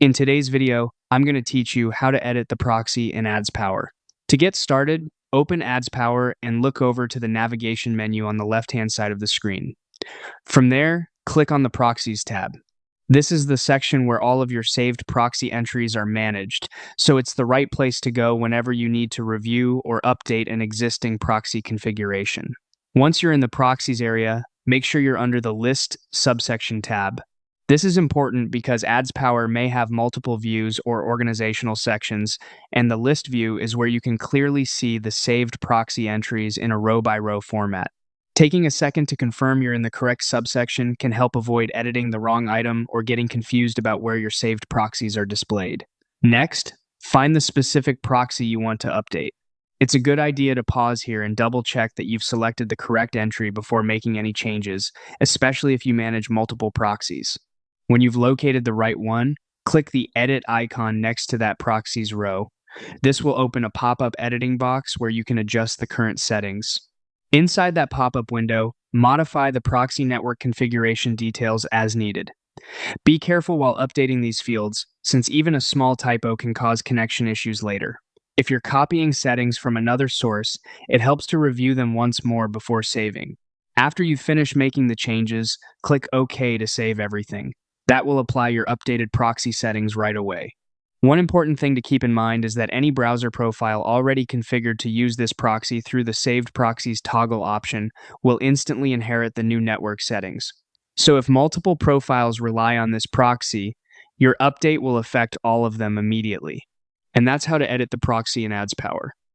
In today's video, I'm going to teach you how to edit the proxy in AdsPower. To get started, open AdsPower and look over to the navigation menu on the left-hand side of the screen. From there, click on the Proxies tab. This is the section where all of your saved proxy entries are managed, so it's the right place to go whenever you need to review or update an existing proxy configuration. Once you're in the Proxies area, make sure you're under the List subsection tab. This is important because AdsPower may have multiple views or organizational sections, and the list view is where you can clearly see the saved proxy entries in a row-by-row format. Taking a second to confirm you're in the correct subsection can help avoid editing the wrong item or getting confused about where your saved proxies are displayed. Next, find the specific proxy you want to update. It's a good idea to pause here and double-check that you've selected the correct entry before making any changes, especially if you manage multiple proxies. When you've located the right one, click the Edit icon next to that proxy's row. This will open a pop-up editing box where you can adjust the current settings. Inside that pop-up window, modify the proxy network configuration details as needed. Be careful while updating these fields, since even a small typo can cause connection issues later. If you're copying settings from another source, it helps to review them once more before saving. After you finish making the changes, click OK to save everything. That will apply your updated proxy settings right away. One important thing to keep in mind is that any browser profile already configured to use this proxy through the Saved Proxies toggle option will instantly inherit the new network settings. So if multiple profiles rely on this proxy, your update will affect all of them immediately. And that's how to edit the proxy in AdsPower.